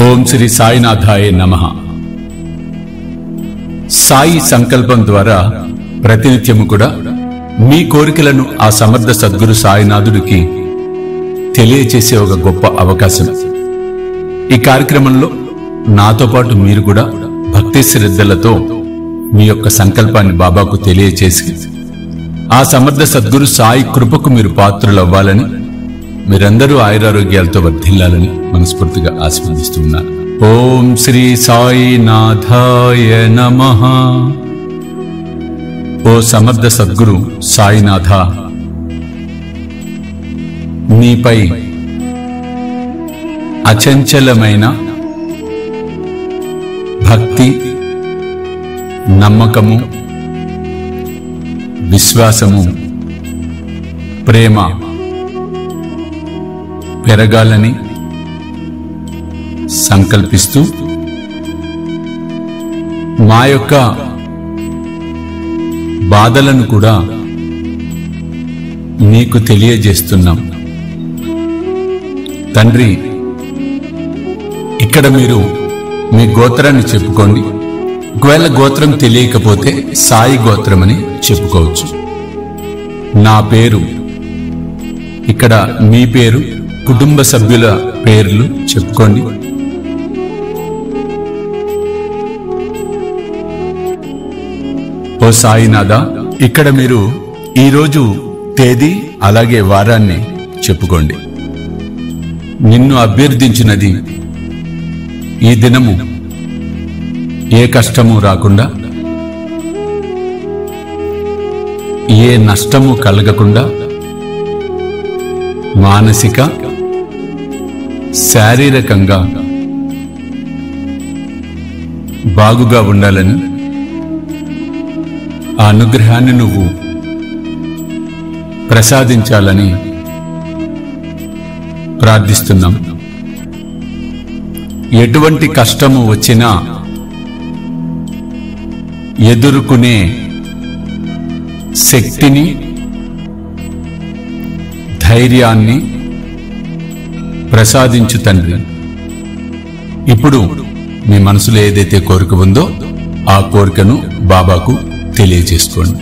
ఓం శ్రీ సాయినాథాయ నమః. సాయి సంకల్పం ద్వారా ప్రతినిత్యము కూడా మీ కోరికలను ఆ సమర్థ సద్గురు సాయినాథుడికి తెలియచేసే ఒక గొప్ప అవకాశం. ఈ కార్యక్రమంలో నాతో పాటు మీరు కూడా భక్తి శ్రద్ధలతో మీ యొక్క సంకల్పాన్ని బాబాకు తెలియచేసి ఆ సమర్థ సద్గురు సాయి కృపకు మీరు పాత్రులవ్వాలని, మీరందరూ ఆయురారోగ్యాలతో వర్ధిల్లాలని మనస్ఫూర్తిగా ఆశీర్వదిస్తున్నాను. ఓం శ్రీ సాయినాథాయ నమః. ఓ సమర్థ సద్గురు సాయినాథ, నీపై అచంచలమైన భక్తి, నమ్మకము, విశ్వాసము, ప్రేమ పెరగాలని సంకల్పిస్తూ మా యొక్క బాధలను కూడా నీకు తెలియజేస్తున్నాం. తండ్రి, ఇక్కడ మీరు మీ గోత్రాన్ని చెప్పుకోండి. ఒకవేళ గోత్రం తెలియకపోతే సాయి గోత్రమని చెప్పుకోవచ్చు. నా పేరు, ఇక్కడ మీ పేరు, కుటుంబ సభ్యుల పేర్లు చెప్పుకోండి. ఓ సాయినాథ, ఇక్కడ మీరు ఈరోజు తేదీ అలాగే వారాన్ని చెప్పుకోండి. నిన్ను అభ్యర్థించినది ఈ దినము ఏ కష్టము రాకుండా, ఏ నష్టము కలగకుండా మానసిక శారీరకంగా బాగుగా ఉండాలని, ఆ అనుగ్రహాన్ని నువ్వు ప్రసాదించాలని ప్రార్థిస్తున్నాం. ఎటువంటి కష్టము వచ్చినా ఎదుర్కొనే శక్తిని, ధైర్యాన్ని ప్రసాదించు తండ్రి. ఇప్పుడు మీ మనసులో ఏదైతే కోరిక ఉందో ఆ కోరికను బాబాకు తెలియజేసుకోండి.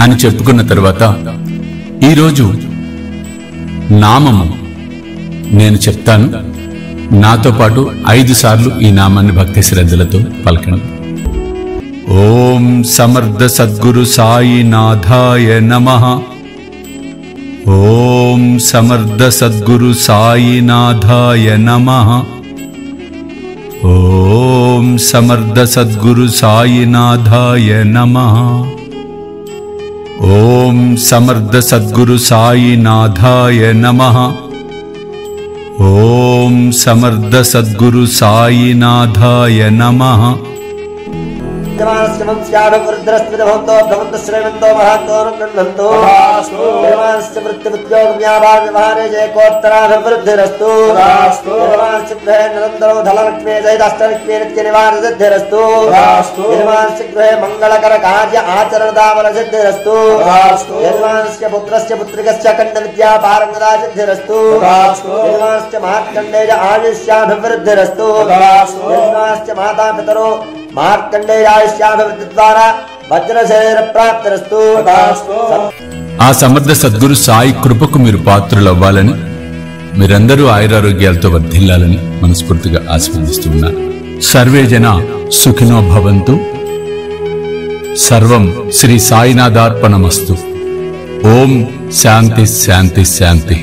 అని చెప్పుకున్న తర్వాత ఈరోజు నామము నేను చెప్తాను. నాతో పాటు 5 సార్లు ఈ నామాన్ని భక్తి శ్రద్ధలతో పలకండి. ఓం సమర్థ సద్గురు సాయినాథాయ నమః. ఓం సమర్థ సద్గురు సాయినాథాయ నమః. ఓం సమర్థ సద్గురు సాయినాథాయ నమః. ఓం సమర్థ సద్గురు సాయినాథాయ నమః. ఓం సమర్థ సద్గురు సాయినాథాయ నమః. మంగళకర కార్య ఆచరణదావల సిద్ధిరస్తు. పుత్రస్య పుత్రికస్య కంఠ విద్యా పారంగదా సిద్ధిరస్తు. మార్కండేయ ఆయుష్యాభివృద్ధిరస్తు. మాతా పితరో మార్కండేయాయుష్యాభివృద్ధి ద్వారా వజ్రశరీర ప్రాప్తిరస్తు. ఆ సమర్థ సద్గురు సాయి కృపకు మీరు పాత్రులవ్వాలని, మీరందరూ ఆయురారోగ్యాలతో వర్ధిల్లాలని మనస్ఫూర్తిగా ఆశీర్వదిస్తున్నాను. సర్వే జన సుఖినో భవంతు. సర్వం శ్రీ సాయినాథార్పణమస్తు. ఓం శాంతి శాంతి శాంతి.